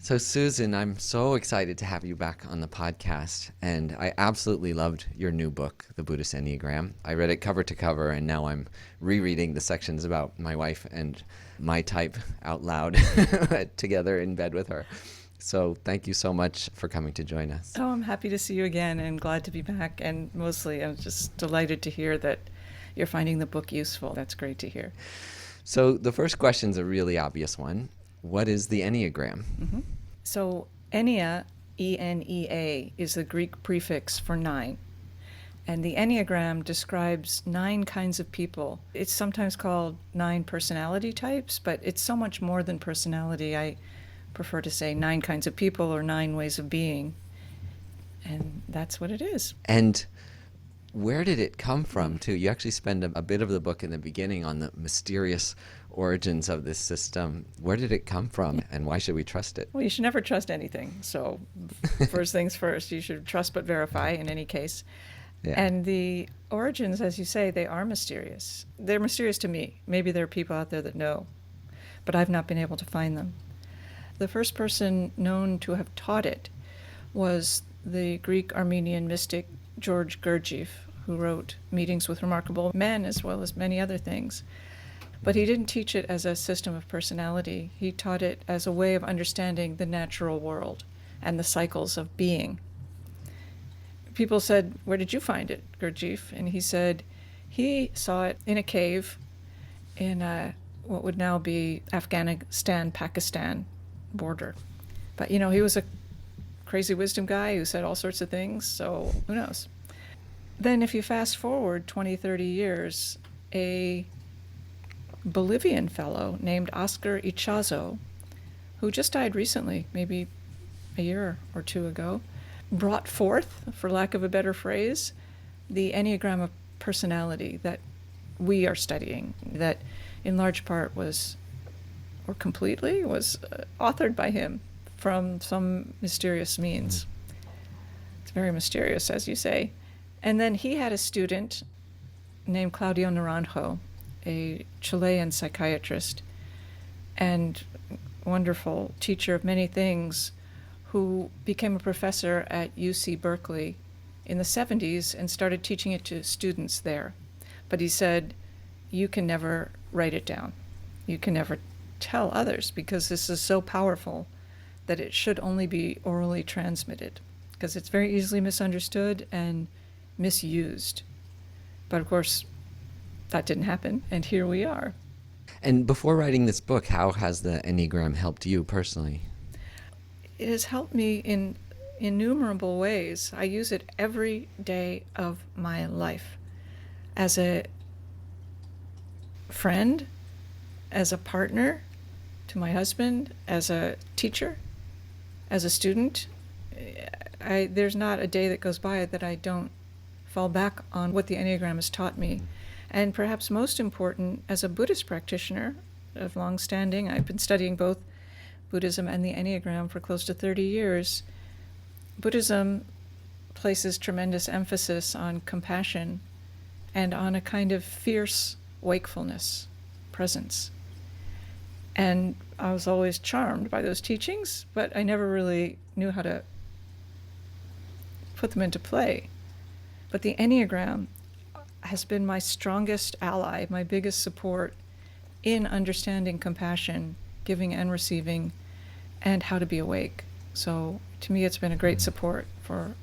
So, Susan, I'm so excited to have you back on the podcast. And I absolutely loved your new book, The Buddhist Enneagram. I read it cover to cover, and now I'm rereading the sections about my wife and my type out loud together in bed with her. So, thank you so much for coming to join us. Oh, I'm happy to see you again and glad to be back. And mostly, I'm just delighted to hear that you're finding the book useful. That's great to hear. So, the first question is a really obvious one. What is the Enneagram? Mm-hmm. So, Ennea, E-N-E-A, is the Greek prefix for 9. And the Enneagram describes 9 kinds of people. It's sometimes called 9 personality types, but it's so much more than personality. I prefer to say 9 kinds of people or 9 ways of being. And that's what it is. And where did it come from, too? You actually spend a bit of the book in the beginning on the mysterious origins of this system. Where did it come from, and why should we trust it? Well, you should never trust anything. So first things first, you should trust but verify in any case. Yeah. And the origins, as you say, they are mysterious. They're mysterious to me. Maybe there are people out there that know, but I've not been able to find them. The first person known to have taught it was the Greek-Armenian mystic George Gurdjieff, who wrote Meetings with Remarkable Men as well as many other things. But he didn't teach it as a system of personality. He taught it as a way of understanding the natural world and the cycles of being. People said, "Where did you find it, Gurdjieff?" And he said he saw it in a cave in what would now be Afghanistan-Pakistan border. But, he was a crazy wisdom guy who said all sorts of things, so who knows? Then if you fast forward 20, 30 years, a Bolivian fellow named Oscar Ichazo, who just died recently, maybe a year or two ago, brought forth, for lack of a better phrase, the Enneagram of personality that we are studying, that in large part was, or completely, was authored by him from some mysterious means. It's very mysterious, as you say. And then he had a student named Claudio Naranjo, a Chilean psychiatrist and wonderful teacher of many things, who became a professor at UC Berkeley in the 70s and started teaching it to students there. But he said, you can never write it down. You can never tell others, because this is so powerful that it should only be orally transmitted, because it's very easily misunderstood and misused. But of course, that didn't happen, and here we are. And before writing this book, how has the Enneagram helped you personally? It has helped me in innumerable ways. I use it every day of my life as a friend, as a partner to my husband, as a teacher, as a student. There's not a day that goes by that I don't fall back on what the Enneagram has taught me. And perhaps most important, as a Buddhist practitioner of long standing, I've been studying both Buddhism and the Enneagram for close to 30 years. Buddhism places tremendous emphasis on compassion and on a kind of fierce wakefulness, presence. And I was always charmed by those teachings, but I never really knew how to put them into play. But the Enneagram has been my strongest ally, my biggest support in understanding compassion, giving and receiving, and how to be awake. So to me, it's been a great support for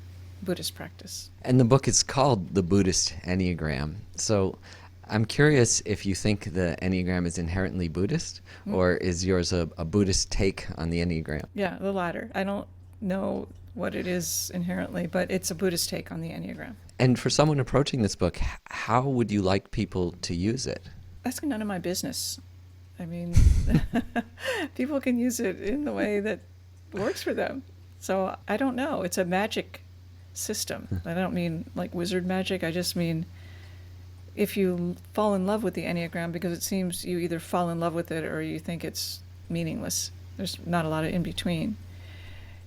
Buddhist practice. And the book is called The Buddhist Enneagram. So I'm curious if you think the Enneagram is inherently Buddhist, or is yours a Buddhist take on the Enneagram? Yeah, the latter. I don't know what it is inherently, but it's a Buddhist take on the Enneagram. And for someone approaching this book, how would you like people to use it? That's none of my business. I mean, people can use it in the way that works for them. So I don't know. It's a magic system. I don't mean like wizard magic. I just mean if you fall in love with the Enneagram, because it seems you either fall in love with it or you think it's meaningless. There's not a lot of in between.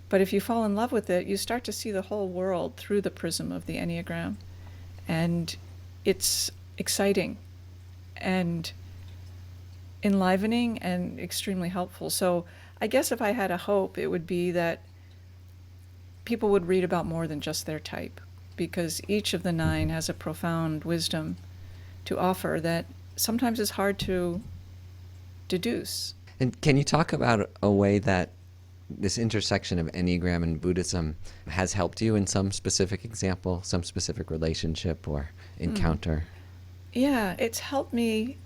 But if you fall in love with it, you start to see the whole world through the prism of the Enneagram. And it's exciting and enlivening and extremely helpful. So I guess if I had a hope, it would be that people would read about more than just their type, because each of the 9 has a profound wisdom to offer that sometimes is hard to deduce. And can you talk about a way that this intersection of Enneagram and Buddhism has helped you in some specific example, some specific relationship or encounter? Yeah, it's helped me.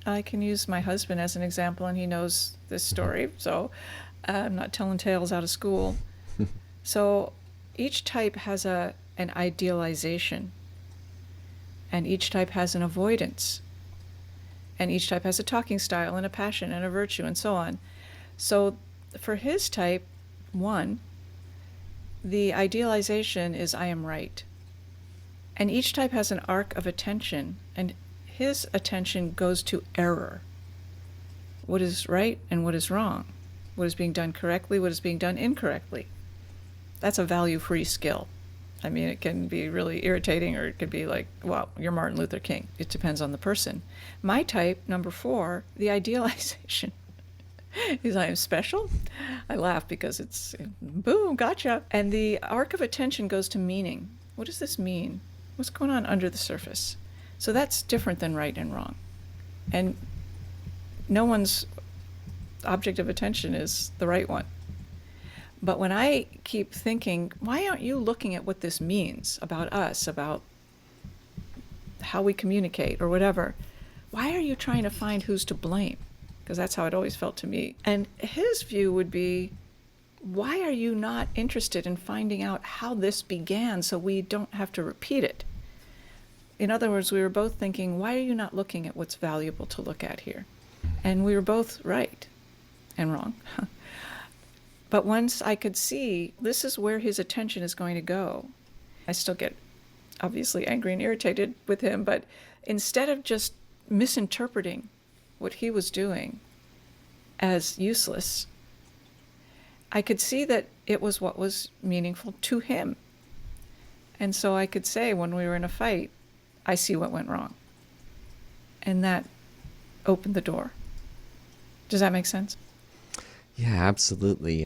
I can use my husband as an example, and he knows this story, so I'm not telling tales out of school. So each type has an idealization, and each type has an avoidance, and each type has a talking style and a passion and a virtue and so on. So for his type 1, the idealization is I am right. And each type has an arc of attention, and his attention goes to error. What is right and what is wrong? What is being done correctly? What is being done incorrectly? That's a value-free skill. I mean, it can be really irritating, or it could be like, well, you're Martin Luther King. It depends on the person. My type, number 4, the idealization is I am special. I laugh because it's, boom, gotcha. And the arc of attention goes to meaning. What does this mean? What's going on under the surface? So that's different than right and wrong. And no one's object of attention is the right one. But when I keep thinking, why aren't you looking at what this means about us, about how we communicate or whatever? Why are you trying to find who's to blame? Because that's how it always felt to me. And his view would be, why are you not interested in finding out how this began so we don't have to repeat it? In other words, we were both thinking, why are you not looking at what's valuable to look at here? And we were both right and wrong. But once I could see this is where his attention is going to go, I still get obviously angry and irritated with him, but instead of just misinterpreting what he was doing as useless, I could see that it was what was meaningful to him. And so I could say when we were in a fight, I see what went wrong. And that opened the door. Does that make sense? Yeah, absolutely.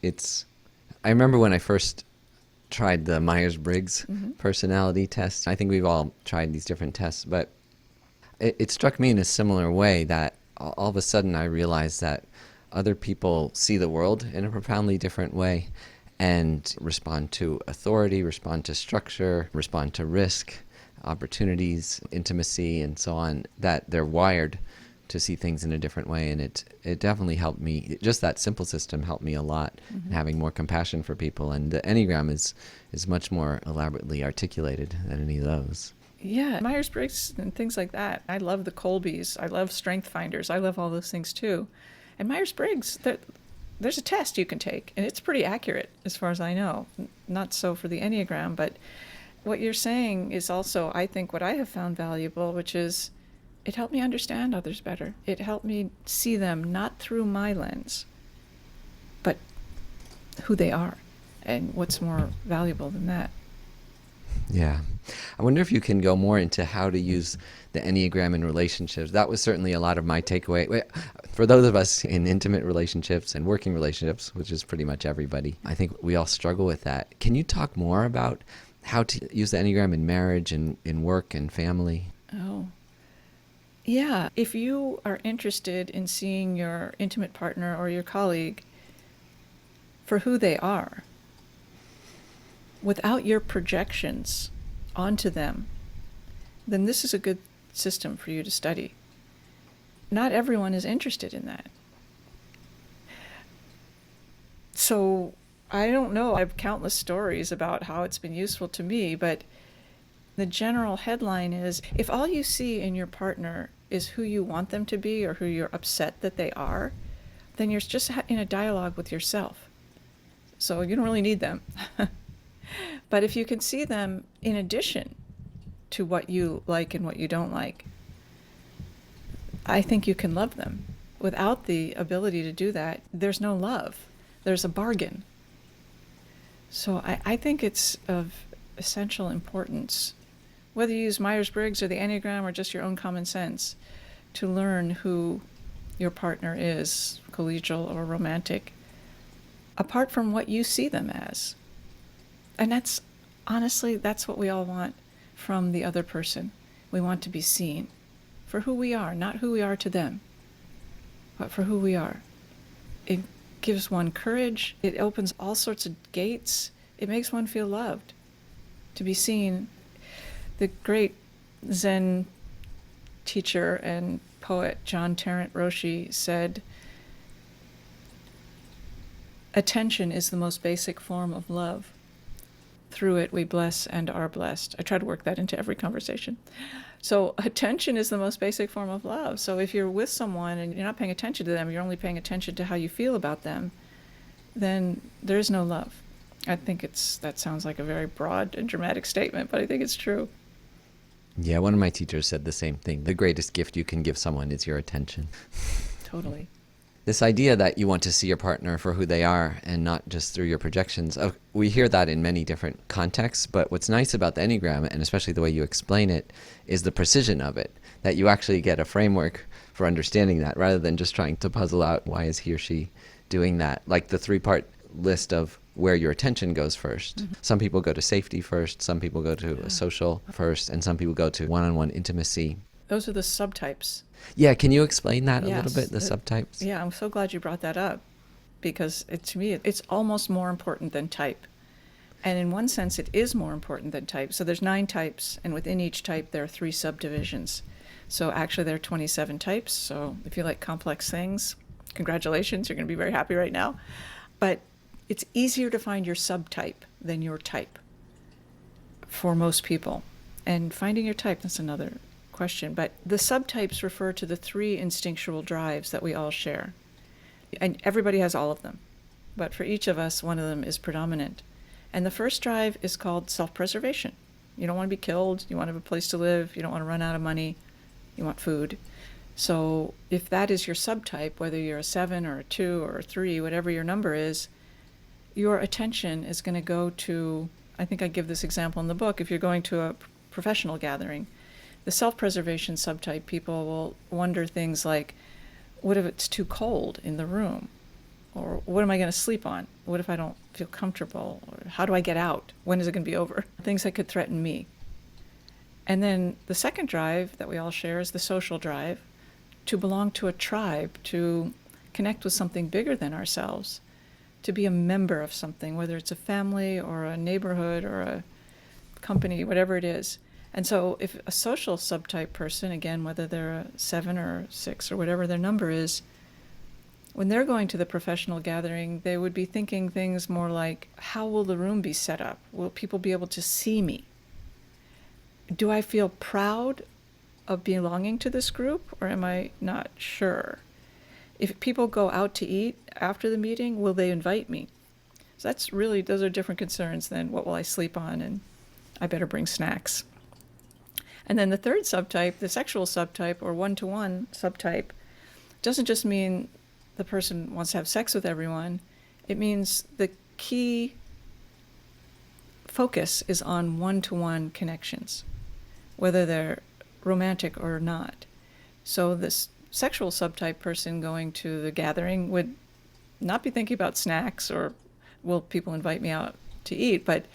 I remember when I first tried the Myers-Briggs personality test. I think we've all tried these different tests, but it struck me in a similar way that all of a sudden I realized that other people see the world in a profoundly different way and respond to authority, respond to structure, respond to risk, opportunities, intimacy, and so on, that they're wired to see things in a different way. And it definitely helped me. Just that simple system helped me a lot in having more compassion for people. And the Enneagram is much more elaborately articulated than any of those. Yeah, Myers-Briggs and things like that. I love the Colbys. I love Strength Finders. I love all those things too. And Myers-Briggs, there's a test you can take, and it's pretty accurate as far as I know. Not so for the Enneagram, but what you're saying is also, I think, what I have found valuable, which is it helped me understand others better. It helped me see them not through my lens, but who they are. And what's more valuable than that? Yeah. I wonder if you can go more into how to use the Enneagram in relationships. That was certainly a lot of my takeaway. For those of us in intimate relationships and working relationships, which is pretty much everybody, I think we all struggle with that. Can you talk more about how to use the Enneagram in marriage and in work and family? Oh, yeah. If you are interested in seeing your intimate partner or your colleague for who they are, without your projections onto them, then this is a good system for you to study. Not everyone is interested in that. So I don't know. I have countless stories about how it's been useful to me, but the general headline is, if all you see in your partner is who you want them to be or who you're upset that they are, then you're just in a dialogue with yourself. So you don't really need them. But if you can see them in addition to what you like and what you don't like, I think you can love them. Without the ability to do that, there's no love. There's a bargain. So I think it's of essential importance, whether you use Myers-Briggs or the Enneagram or just your own common sense, to learn who your partner is, collegial or romantic, apart from what you see them as. And that's, honestly, that's what we all want from the other person. We want to be seen for who we are, not who we are to them, but for who we are. It gives one courage. It opens all sorts of gates. It makes one feel loved, to be seen. The great Zen teacher and poet John Tarrant Roshi said, "Attention is the most basic form of love. Through it we bless and are blessed." I try to work that into every conversation. So attention is the most basic form of love. So if you're with someone and you're not paying attention to them, you're only paying attention to how you feel about them, then there's no love. I think that sounds like a very broad and dramatic statement, but I think it's true. Yeah, one of my teachers said the same thing. The greatest gift you can give someone is your attention. Totally. This idea that you want to see your partner for who they are and not just through your projections. We hear that in many different contexts, but what's nice about the Enneagram, and especially the way you explain it, is the precision of it, that you actually get a framework for understanding that rather than just trying to puzzle out why is he or she doing that. Like the 3-part list of where your attention goes first. Mm-hmm. Some people go to safety first, some people go to social first, and some people go to one-on-one intimacy. Those are the subtypes. Yeah, can you explain that Yes, a little bit, the subtypes? Yeah, I'm so glad you brought that up, because to me, it's almost more important than type. And in one sense, it is more important than type. So there's 9 types, and within each type, there are 3 subdivisions. So actually, there are 27 types. So if you like complex things, congratulations, you're going to be very happy right now. But it's easier to find your subtype than your type for most people. And finding your type, that's another question. But the subtypes refer to the 3 instinctual drives that we all share. And everybody has all of them. But for each of us, one of them is predominant. And the first drive is called self-preservation. You don't want to be killed. You want to have a place to live. You don't want to run out of money. You want food. So if that is your subtype, whether you're a 7 or a 2 or a 3, whatever your number is, your attention is going to go to, I think I give this example in the book, if you're going to a professional gathering, the self-preservation subtype people will wonder things like, what if it's too cold in the room? Or what am I going to sleep on? What if I don't feel comfortable? Or how do I get out? When is it going to be over? Things that could threaten me. And then the second drive that we all share is the social drive, to belong to a tribe, to connect with something bigger than ourselves, to be a member of something, whether it's a family or a neighborhood or a company, whatever it is. And so if a social subtype person, again, whether they're a 7 or 6 or whatever their number is, when they're going to the professional gathering, they would be thinking things more like, how will the room be set up? Will people be able to see me? Do I feel proud of belonging to this group, or am I not sure? If people go out to eat after the meeting, will they invite me? So those are different concerns than what will I sleep on, and I better bring snacks. And then the third subtype, the sexual subtype or one-to-one subtype, doesn't just mean the person wants to have sex with everyone. It means the key focus is on one-to-one connections, whether they're romantic or not. So this sexual subtype person going to the gathering would not be thinking about snacks or will people invite me out to eat, but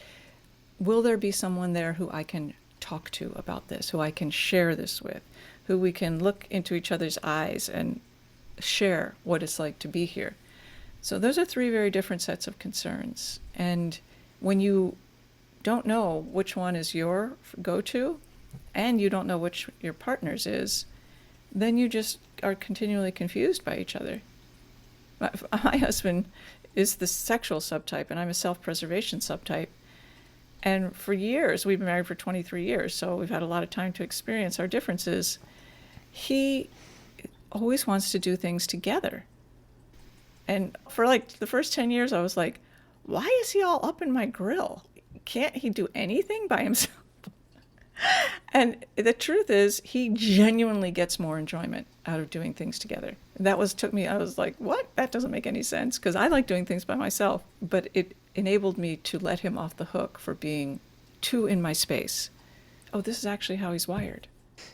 will there be someone there who I can talk to about this, who I can share this with, who we can look into each other's eyes and share what it's like to be here. So those are 3 very different sets of concerns. And when you don't know which one is your go-to, and you don't know which your partner's is, then you just are continually confused by each other. My husband is the sexual subtype, and I'm a self-preservation subtype. And for years, we've been married for 23 years, so we've had a lot of time to experience our differences. He always wants to do things together. And for like the first 10 years, I was like, why is he all up in my grill? Can't he do anything by himself? And the truth is, he genuinely gets more enjoyment out of doing things together. I was like, what? That doesn't make any sense, because I like doing things by myself. But it enabled me to let him off the hook for being too in my space. Oh, this is actually how he's wired.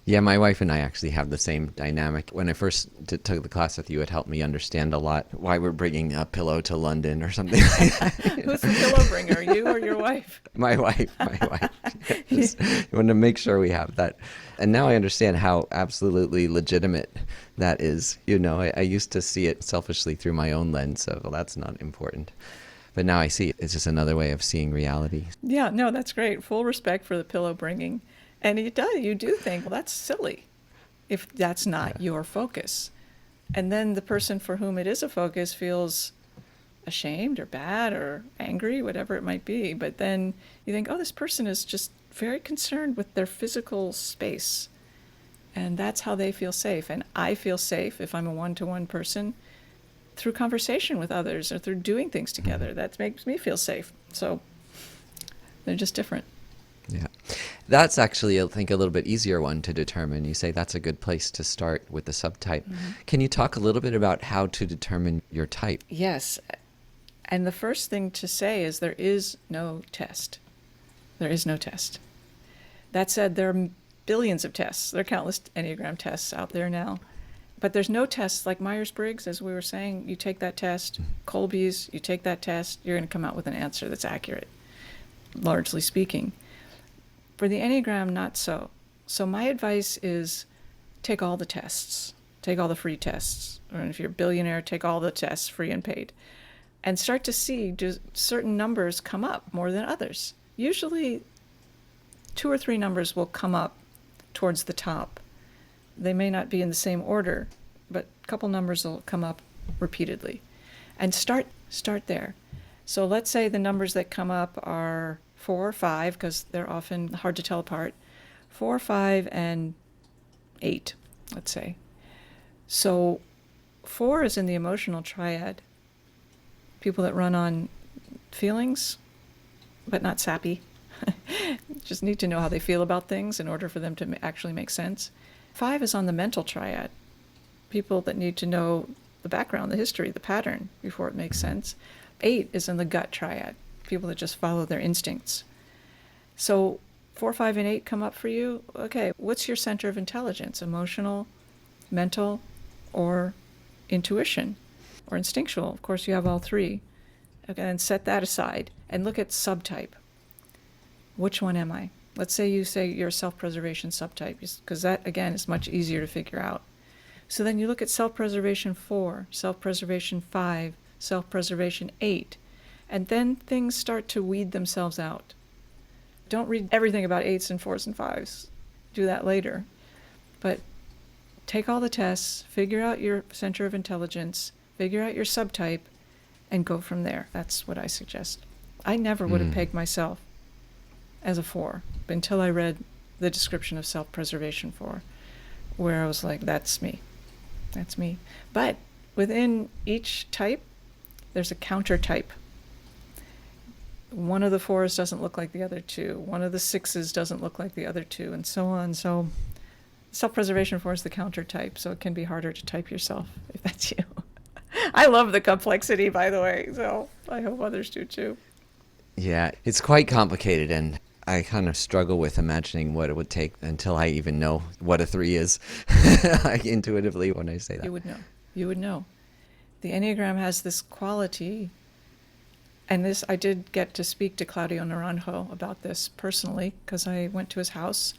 Yeah, my wife and I actually have the same dynamic. When I first took the class with you, it helped me understand a lot why we're bringing a pillow to London or something like that. Who's the pillow bringer, you or your wife? My wife. Just want to make sure we have that. And now I understand how absolutely legitimate that is. I used to see it selfishly through my own lens of, well, that's not important. But now I see it's just another way of seeing reality. Yeah, no, that's great. Full respect for the pillow bringing. And you do think, well, that's silly if that's not your focus. And then the person for whom it is a focus feels ashamed or bad or angry, whatever it might be. But then you think, oh, this person is just very concerned with their physical space. And that's how they feel safe. And I feel safe if I'm a one-to-one person through conversation with others or through doing things together. That makes me feel safe. So they're just different. Yeah. That's actually, I think, a little bit easier one to determine. You say that's a good place to start with the subtype. Mm-hmm. Can you talk a little bit about how to determine your type? Yes. And the first thing to say is there is no test. There is no test. That said, there are billions of tests. There are countless Enneagram tests out there now. But there's no tests like Myers-Briggs, as we were saying. You take that test, Colby's, you take that test, you're going to come out with an answer that's accurate, largely speaking. For the Enneagram, not so. So my advice is take all the tests. Take all the free tests. Or if you're a billionaire, take all the tests, free and paid. And start to see, do certain numbers come up more than others? Usually 2 or 3 numbers will come up towards the top. They may not be in the same order, but a couple numbers will come up repeatedly. And start there. So let's say the numbers that come up are 4 or 5, because they're often hard to tell apart. 4, 5, and 8, let's say. So 4 is in the emotional triad. People that run on feelings, but not sappy. Just need to know how they feel about things in order for them to actually make sense. 5 is on the mental triad. People that need to know the background, the history, the pattern before it makes sense. 8 is in the gut triad. People that just follow their instincts. So 4, 5, and 8 come up for you. Okay, what's your center of intelligence? Emotional, mental, or intuition, or instinctual? Of course, you have all 3. Okay, and set that aside and look at subtype. Which one am I? Let's say you're a self-preservation subtype, because that, again, is much easier to figure out. So then you look at self-preservation 4, self-preservation 5, self-preservation 8, and then things start to weed themselves out. Don't read everything about 8s and 4s and 5s. Do that later. But take all the tests, figure out your center of intelligence, figure out your subtype, and go from there. That's what I suggest. I never would have pegged myself as a 4 until I read the description of self-preservation 4, where I was like, that's me. That's me. But within each type, there's a counter type. One of the 4s doesn't look like the other 2. One of the 6s doesn't look like the other 2, and so on. So self-preservation 4 is the counter type, so it can be harder to type yourself if that's you. I love the complexity, by the way, so I hope others do too. Yeah, it's quite complicated, and I kind of struggle with imagining what it would take until I even know what a 3 is, like intuitively when I say that. You would know. You would know. The Enneagram has this quality, and this, I did get to speak to Claudio Naranjo about this personally, because I went to his house.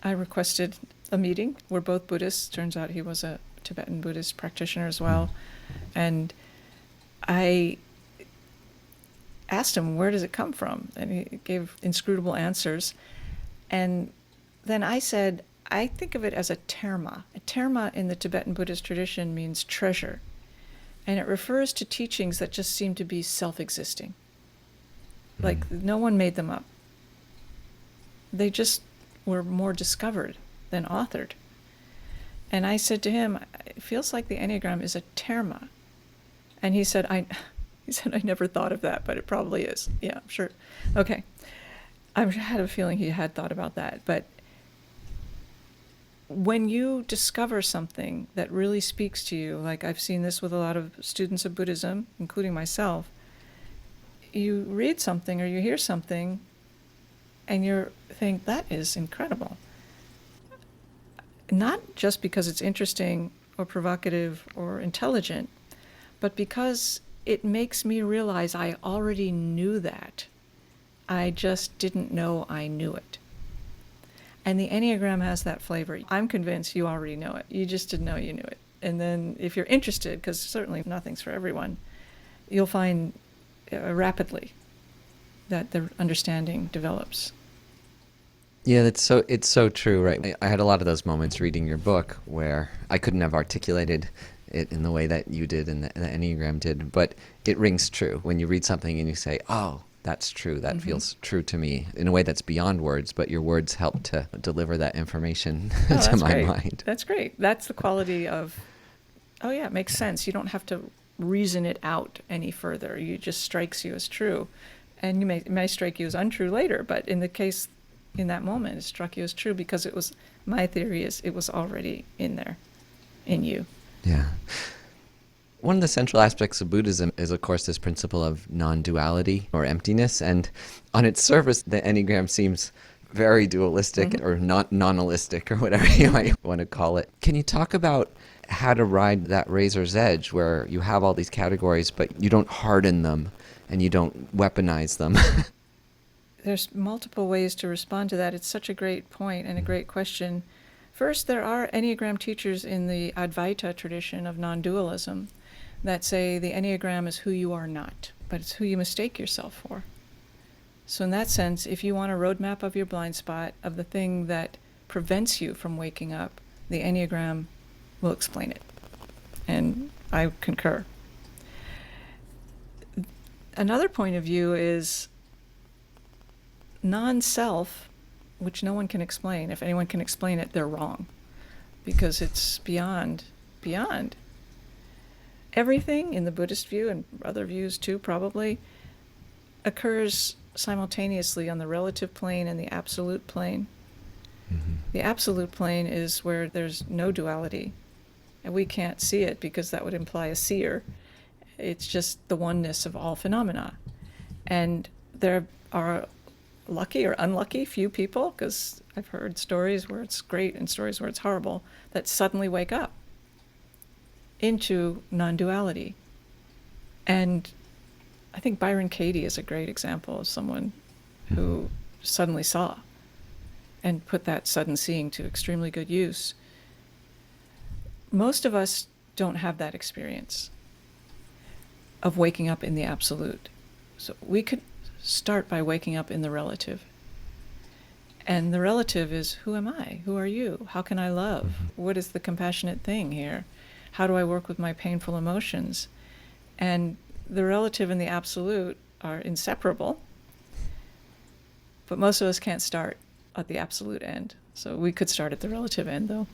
I requested a meeting. We're both Buddhists. Turns out he was a Tibetan Buddhist practitioner as well. And I asked him, where does it come from? And he gave inscrutable answers. And then I said, I think of it as a terma. A terma in the Tibetan Buddhist tradition means treasure. And it refers to teachings that just seem to be self-existing. Like no one made them up. They just were more discovered than authored. And I said to him, it feels like the Enneagram is a terma. And he said, I never thought of that, but it probably is. Yeah, sure. Okay. I had a feeling he had thought about that. But when you discover something that really speaks to you, like I've seen this with a lot of students of Buddhism, including myself, you read something or you hear something and you think, that is incredible. not just because it's interesting or provocative or intelligent, but because it makes me realize I already knew that. I just didn't know I knew it. And the Enneagram has that flavor. I'm convinced you already know it. You just didn't know you knew it. And then if you're interested, because certainly nothing's for everyone, you'll find rapidly that the understanding develops. Yeah, it's so true, right? I had a lot of those moments reading your book where I couldn't have articulated it in the way that you did and the Enneagram did, but it rings true when you read something and you say, oh, that's true. That feels true to me in a way that's beyond words, but your words help to deliver that information to my mind. That's great. That's the quality of, oh yeah, it makes sense. You don't have to reason it out any further. It just strikes you as true. And it may strike you as untrue later, but in the case, in that moment, it struck you as true because it was, my theory is, it was already in there, in you. Yeah. One of the central aspects of Buddhism is, of course, this principle of non-duality or emptiness. And on its surface, the Enneagram seems very dualistic or not non-holistic or whatever you might want to call it. Can you talk about how to ride that razor's edge where you have all these categories, but you don't harden them and you don't weaponize them? There's multiple ways to respond to that. It's such a great point and a great question. First, there are Enneagram teachers in the Advaita tradition of non-dualism that say the Enneagram is who you are not, but it's who you mistake yourself for. So in that sense, if you want a roadmap of your blind spot, of the thing that prevents you from waking up, the Enneagram will explain it. And I concur. Another point of view is non-self, which no one can explain. If anyone can explain it, they're wrong, because it's beyond. Everything in the Buddhist view, and other views too probably, occurs simultaneously on the relative plane and the absolute plane. The absolute plane is where there's no duality, and we can't see it because that would imply a seer. It's just the oneness of all phenomena. And there are lucky or unlucky few people, because I've heard stories where it's great and stories where it's horrible, that suddenly wake up into non-duality. And I think Byron Katie is a great example of someone who suddenly saw and put that sudden seeing to extremely good use. Most of us don't have that experience of waking up in the absolute. So we could start by waking up in the relative. And the relative is, who am I? Who are you? How can I love? What is the compassionate thing here? How do I work with my painful emotions? And the relative and the absolute are inseparable, but most of us can't start at the absolute end. So we could start at the relative end, though.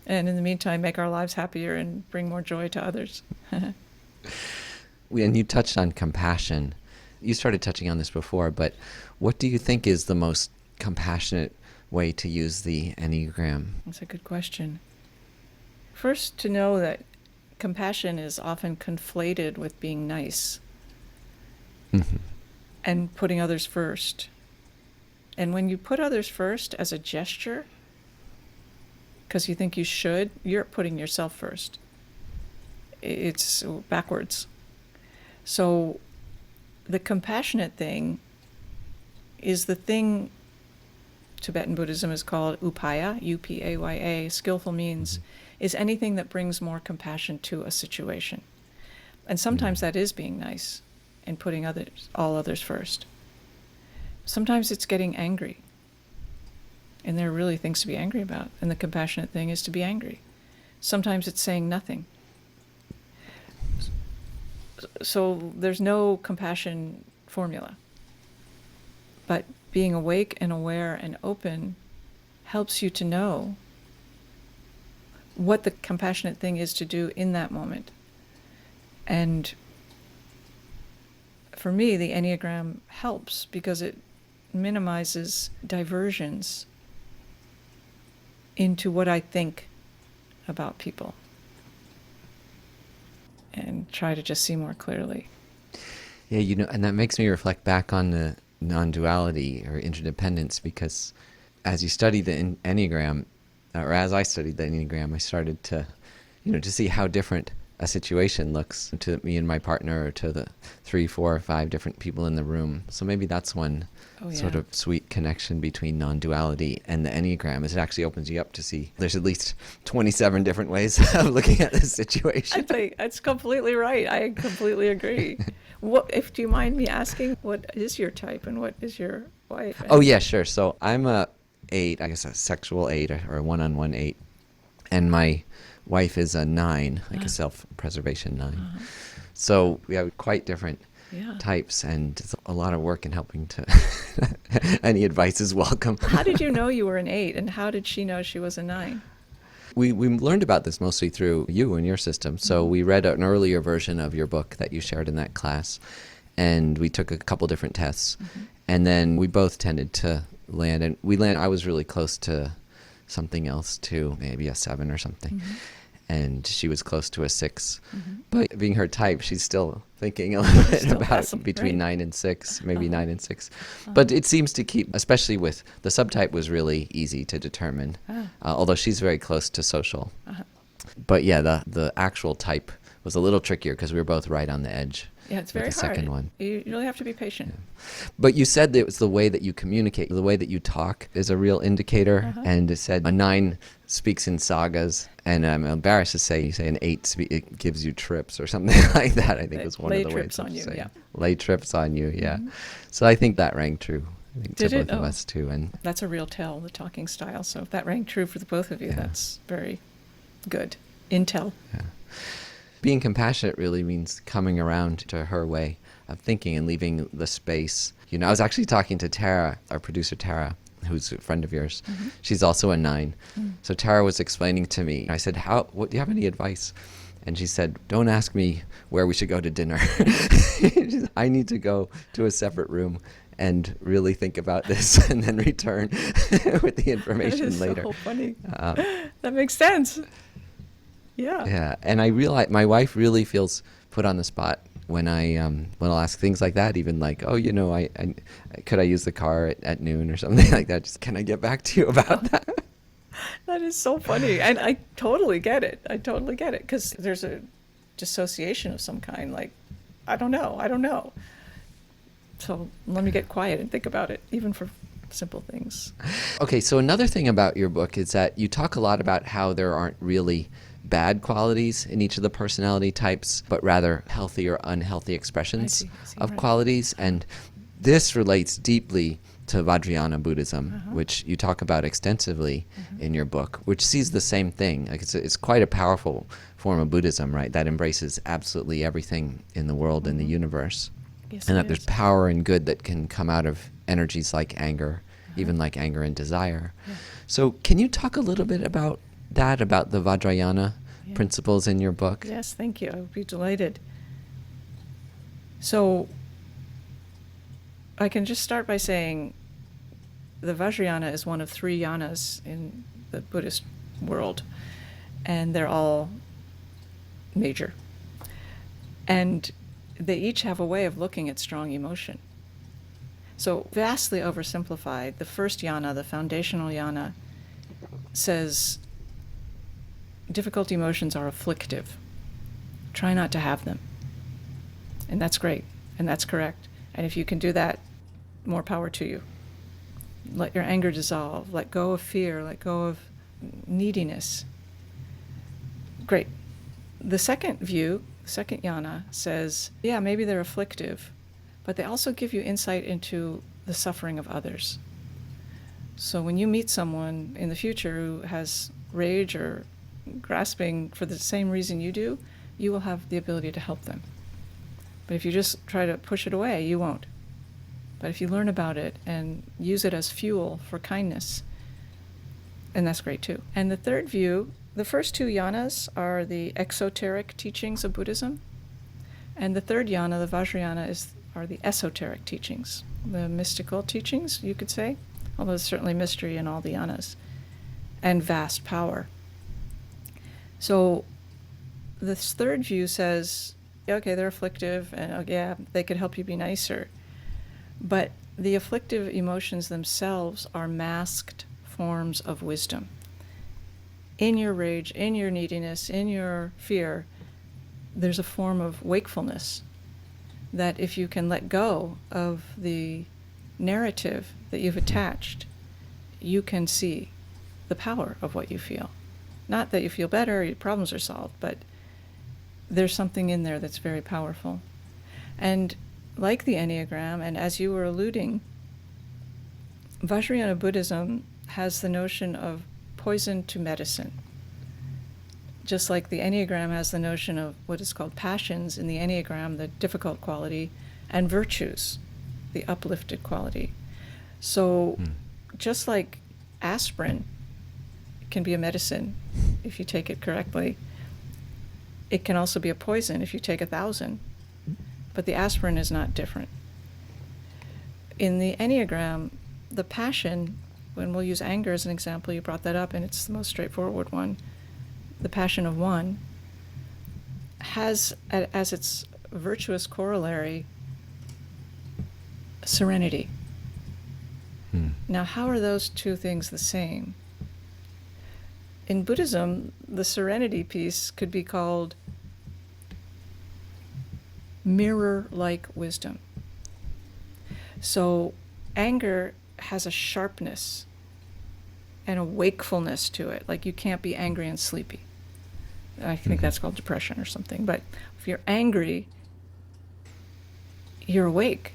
And in the meantime, make our lives happier and bring more joy to others. And you touched on compassion. You started touching on this before, but what do you think is the most compassionate way to use the Enneagram? That's a good question. First, to know that compassion is often conflated with being nice and putting others first. And when you put others first as a gesture, because you think you should, you're putting yourself first. It's backwards. So the compassionate thing is the thing Tibetan Buddhism is called upaya, U-P-A-Y-A, skillful means, is anything that brings more compassion to a situation. And sometimes that is being nice and putting all others first. Sometimes it's getting angry. And there are really things to be angry about. And the compassionate thing is to be angry. Sometimes it's saying nothing. So there's no compassion formula. But being awake and aware and open helps you to know what the compassionate thing is to do in that moment. And for me, the Enneagram helps because it minimizes diversions into what I think about people and try to just see more clearly. Yeah, and that makes me reflect back on the non-duality or interdependence, because as you study the Enneagram, or as I studied the Enneagram, I started to, to see how different a situation looks to me and my partner, or to the 3, 4, or 5 different people in the room. So maybe that's one sort of sweet connection between non-duality and the Enneagram, is it actually opens you up to see there's at least 27 different ways of looking at this situation. I think that's completely right. I completely agree. Do you mind me asking, what is your type and what is your wife? Oh yeah, sure. So I'm a 8, I guess a sexual 8 or a one-on-one 8, and my wife is a 9, like a self-preservation 9. So we have quite different types, and it's a lot of work in helping to. Any advice is welcome. How did you know you were an 8, and how did she know she was a 9? We learned about this mostly through you and your system. So we read an earlier version of your book that you shared in that class, and we took a couple different tests, and then we both tended to land, and I was really close to something else too, maybe a 7 or something. And she was close to a 6. But being her type, she's still thinking a little bit about between 9 and 6, maybe 9 and 6. But it seems to keep, especially with the subtype, was really easy to determine, although she's very close to social. But yeah, the actual type was a little trickier because we were both right on the edge. Yeah, it's very hard. The second one. You really have to be patient. Yeah. But you said that it was the way that you communicate, the way that you talk is a real indicator. And it said a 9 speaks in sagas, and I'm embarrassed to say, you say an 8 it gives you trips or something like that. I think was one of the ways of saying. Yeah. Lay trips on you, yeah. So I think that rang true. I think to both of us too. And that's a real tell, the talking style. So if that rang true for the both of you, that's very good intel. Yeah. Being compassionate really means coming around to her way of thinking and leaving the space. I was actually talking to Tara, our producer Tara, who's a friend of yours. She's also a 9. So Tara was explaining to me, I said, what do you have any advice? And she said, don't ask me where we should go to dinner. I need to go to a separate room and really think about this and then return with the information later. That is so funny. That makes sense. Yeah. Yeah, and I realize my wife really feels put on the spot when I'll ask things like that, even like, I could I use the car at noon or something like that? Just can I get back to you about that? That is so funny, and I totally get it. Because there's a dissociation of some kind. Like, I don't know. So let me get quiet and think about it, even for simple things. Okay, so another thing about your book is that you talk a lot about how there aren't really bad qualities in each of the personality types, but rather healthy or unhealthy expressions of qualities. And this relates deeply to Vadriana Buddhism, which you talk about extensively in your book, which sees the same thing. Like it's quite a powerful form of Buddhism, right? That embraces absolutely everything in the world and the universe. Yes, and that there's power and good that can come out of energies like anger, even like anger and desire. Yeah. So can you talk a little bit about that, about the Vadriana principles in your book? Yes, thank you. I would be delighted. So I can just start by saying the Vajrayana is one of 3 yanas in the Buddhist world, and they're all major. And they each have a way of looking at strong emotion. So vastly oversimplified, the first yana, the foundational yana, says difficult emotions are afflictive. Try not to have them. And that's great, and that's correct. And if you can do that, more power to you. Let your anger dissolve. Let go of fear. Let go of neediness. Great. The second view, the second yana, says, yeah, maybe they're afflictive, but they also give you insight into the suffering of others. So when you meet someone in the future who has rage or grasping for the same reason you do, you will have the ability to help them. But if you just try to push it away, you won't. But if you learn about it and use it as fuel for kindness, and that's great too. And the third view, the first 2 yanas are the exoteric teachings of Buddhism, and the third yana, the Vajrayana, are the esoteric teachings, the mystical teachings, you could say, although there's certainly mystery in all the yanas, and vast power. So this third view says, okay, they're afflictive, and yeah, they could help you be nicer. But the afflictive emotions themselves are masked forms of wisdom. in your rage, in your neediness, in your fear, there's a form of wakefulness that if you can let go of the narrative that you've attached, you can see the power of what you feel. Not that you feel better, your problems are solved, but there's something in there that's very powerful. And like the Enneagram, and as you were alluding, Vadriana Buddhism has the notion of poison to medicine. Just like the Enneagram has the notion of what is called passions in the Enneagram, the difficult quality, and virtues, the uplifted quality. So just like aspirin can be a medicine if you take it correctly, it can also be a poison if you take 1,000. But the aspirin is not different. In the Enneagram, the passion, when we'll use anger as an example, you brought that up, and it's the most straightforward one. The passion of 1 has as its virtuous corollary serenity. Now, how are those two things the same? In Buddhism, the serenity piece could be called mirror-like wisdom. So anger has a sharpness and a wakefulness to it. Like you can't be angry and sleepy. I think that's called depression or something. But if you're angry, you're awake.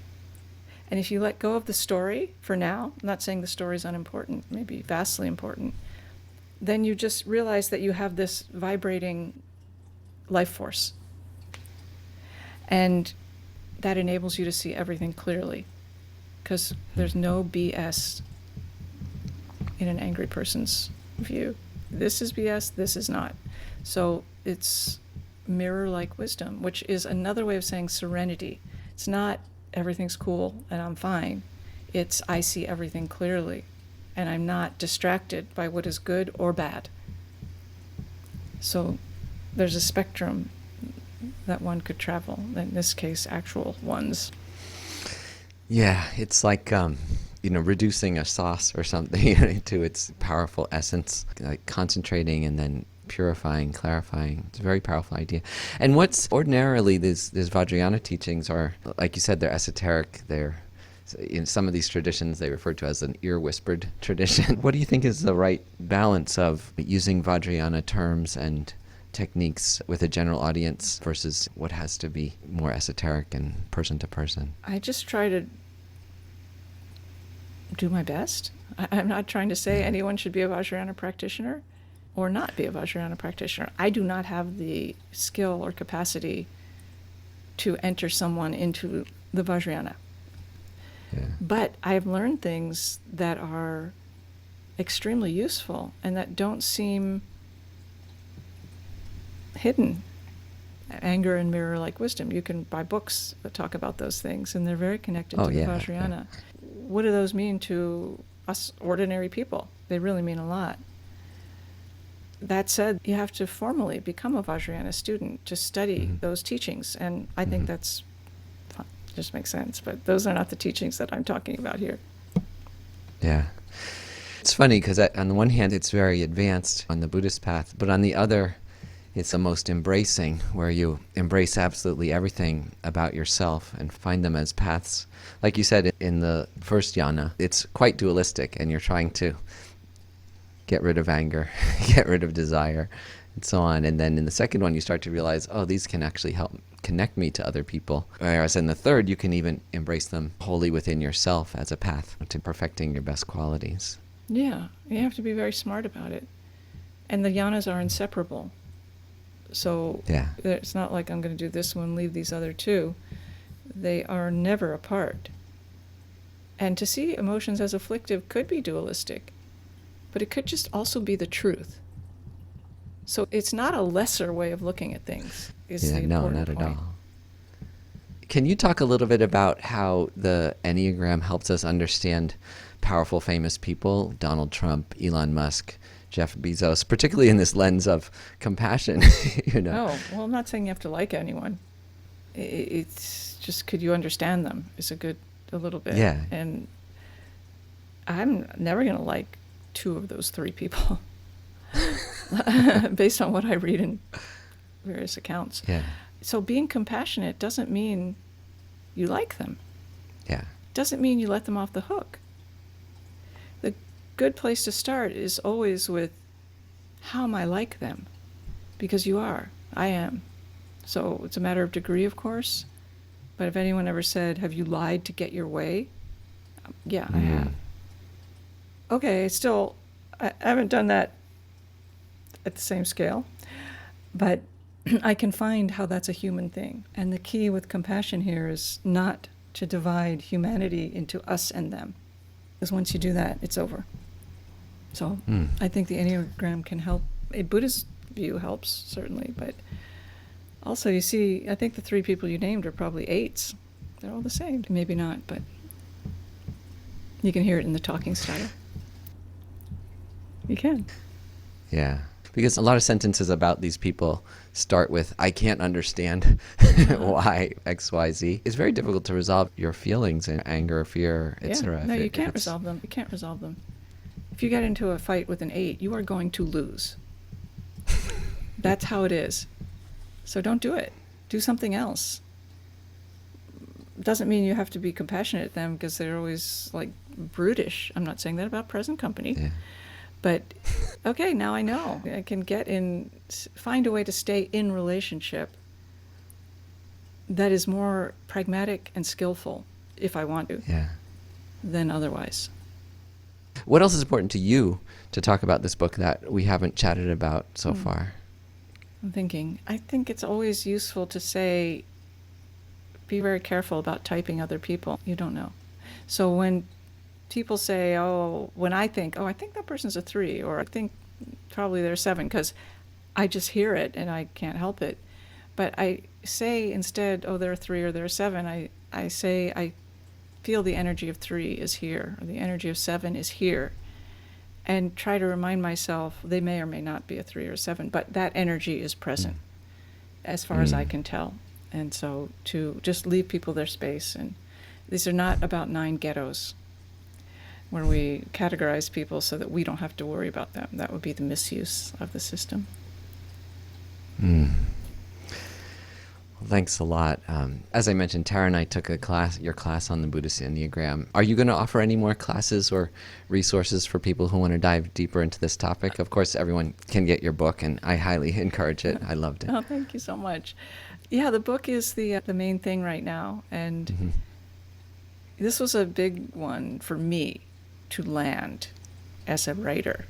And if you let go of the story for now, I'm not saying the story is unimportant, maybe vastly important, then you just realize that you have this vibrating life force. And that enables you to see everything clearly, because there's no BS in an angry person's view. This is BS, this is not. So it's mirror-like wisdom, which is another way of saying serenity. It's not everything's cool and I'm fine. It's I see everything clearly and I'm not distracted by what is good or bad. So there's a spectrum that one could travel, in this case, actual ones. Yeah, it's like, reducing a sauce or something to its powerful essence, like concentrating and then purifying, clarifying. It's a very powerful idea. And what's ordinarily these Vajrayana teachings are, like you said, they're esoteric. They're in some of these traditions they refer to as an ear-whispered tradition. What do you think is the right balance of using Vajrayana terms and techniques with a general audience versus what has to be more esoteric and person to person? I just try to do my best. I'm not trying to say anyone should be a Vajrayana practitioner or not be a Vajrayana practitioner. I do not have the skill or capacity to enter someone into the Vajrayana. Yeah. But I've learned things that are extremely useful and that don't seem hidden. Anger and mirror-like wisdom. You can buy books that talk about those things, and they're very connected to the Vajrayana. Yeah. What do those mean to us ordinary people? They really mean a lot. That said, you have to formally become a Vajrayana student to study those teachings, and I think that's fun. Just makes sense, but those are not the teachings that I'm talking about here. Yeah. It's funny because on the one hand, it's very advanced on the Buddhist path, but on the other, it's the most embracing, where you embrace absolutely everything about yourself and find them as paths. Like you said, in the first jhana, it's quite dualistic, and you're trying to get rid of anger, get rid of desire, and so on. And then in the second one, you start to realize, oh, these can actually help connect me to other people. Whereas in the third, you can even embrace them wholly within yourself as a path to perfecting your best qualities. Yeah, you have to be very smart about it. And the jhanas are inseparable. So it's not like I'm going to do this one, leave these other two. They are never apart. And to see emotions as afflictive could be dualistic, but it could just also be the truth. So it's not a lesser way of looking at things. No, not at all. Can you talk a little bit about how the Enneagram helps us understand powerful, famous people, Donald Trump, Elon Musk, Jeff Bezos, particularly in this lens of compassion? Oh, well, I'm not saying you have to like anyone. It's just, could you understand them is a little bit. Yeah. And I'm never going to like 2 of those 3 people. based on what I read in various accounts. Yeah. So being compassionate doesn't mean you like them. Yeah. Doesn't mean you let them off the hook. The good place to start is always with, how am I like them? Because you are. I am. So it's a matter of degree, of course. But if anyone ever said, have you lied to get your way? Yeah, I have. Okay, still, I haven't done that at the same scale. But I can find how that's a human thing. And the key with compassion here is not to divide humanity into us and them. Because once you do that, it's over. So I think the Enneagram can help. A Buddhist view helps, certainly. But also, you see, I think the 3 people you named are probably 8s. They're all the same. Maybe not, but you can hear it in the talking style. You can. Yeah. Because a lot of sentences about these people start with, I can't understand why X, Y, Z. It's very difficult to resolve your feelings and anger, fear, etc. No, you can't resolve them. You can't resolve them. If you get into a fight with an 8, you are going to lose. That's how it is. So don't do it. Do something else. Doesn't mean you have to be compassionate at them because they're always like brutish. I'm not saying that about present company. Yeah. But, okay, now I know. I can find a way to stay in relationship that is more pragmatic and skillful, if I want to, than otherwise. What else is important to you to talk about this book that we haven't chatted about so far? I'm thinking. I think it's always useful to say, be very careful about typing other people. You don't know. So when people say, when I think that person's a 3, or I think probably they're 7, because I just hear it and I can't help it. But I say instead, they're a 3 or they're a 7, I say I feel the energy of 3 is here, or the energy of 7 is here. And try to remind myself, they may or may not be a 3 or a 7, but that energy is present as far as I can tell. And so to just leave people their space. And these are not about 9 ghettos, where we categorize people so that we don't have to worry about them. That would be the misuse of the system. Well, thanks a lot. As I mentioned, Tara and I took your class on the Buddhist Enneagram. Are you going to offer any more classes or resources for people who want to dive deeper into this topic? Of course, everyone can get your book, and I highly encourage it. I loved it. Oh, thank you so much. Yeah, the book is the main thing right now, and this was a big one for me to land as a writer.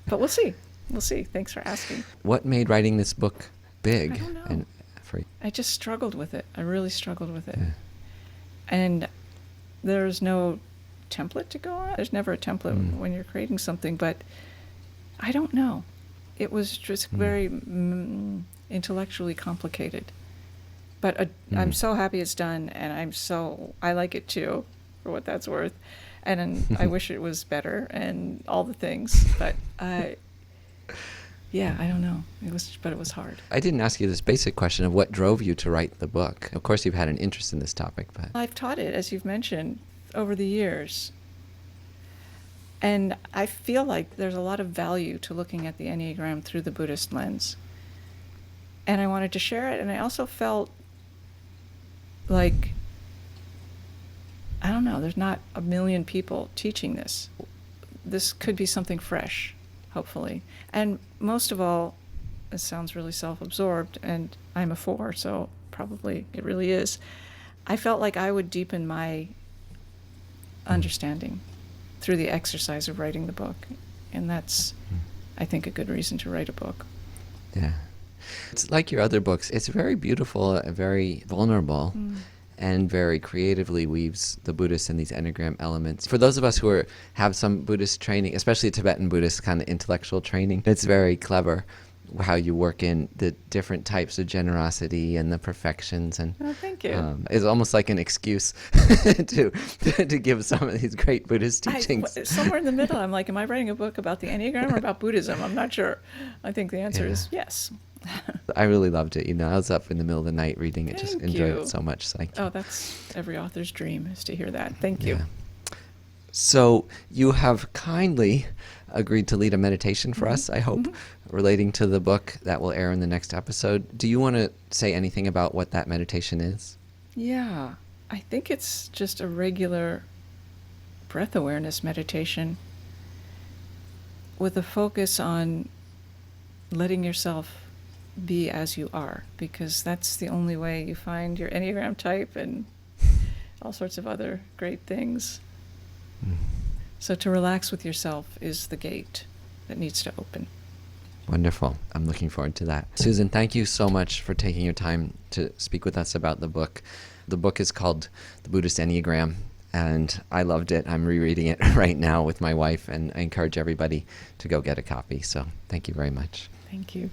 But we'll see. We'll see. Thanks for asking. What made writing this book big? I don't know. And for you? I just struggled with it. I really struggled with it. Yeah. And there's no template to go on. There's never a template when you're creating something, but I don't know. It was just very intellectually complicated. But I'm so happy it's done, and I like it too, for what that's worth. And I wish it was better and all the things, but I don't know. It was hard. I didn't ask you this basic question of what drove you to write the book. Of course, you've had an interest in this topic, but I've taught it, as you've mentioned, over the years. And I feel like there's a lot of value to looking at the Enneagram through the Buddhist lens. And I wanted to share it, and I also felt like, I don't know, there's not a million people teaching this. This could be something fresh, hopefully. And most of all, it sounds really self-absorbed, and I'm a 4, so probably it really is. I felt like I would deepen my understanding through the exercise of writing the book. And that's, I think, a good reason to write a book. Yeah. It's like your other books. It's very beautiful, very vulnerable, and very creatively weaves the Buddhist and these Enneagram elements. For those of us who have some Buddhist training, especially Tibetan Buddhist kind of intellectual training, it's very clever how you work in the different types of generosity and the perfections. And thank you. It's almost like an excuse to give some of these great Buddhist teachings. Somewhere in the middle, I'm like, am I writing a book about the Enneagram or about Buddhism? I'm not sure. I think the answer is yes. I really loved it. I was up in the middle of the night reading it. Just enjoyed it so much. So thank you. Oh, that's every author's dream, is to hear that. Thank you. So you have kindly agreed to lead a meditation for us, I hope, relating to the book that will air in the next episode. Do you want to say anything about what that meditation is? Yeah, I think it's just a regular breath awareness meditation with a focus on letting yourself be as you are, because that's the only way you find your Enneagram type and all sorts of other great things. So to relax with yourself is the gate that needs to open. Wonderful. I'm looking forward to that. Susan, thank you so much for taking your time to speak with us about the book. The book is called The Buddhist Enneagram, and I loved it. I'm rereading it right now with my wife, and I encourage everybody to go get a copy. So thank you very much. Thank you.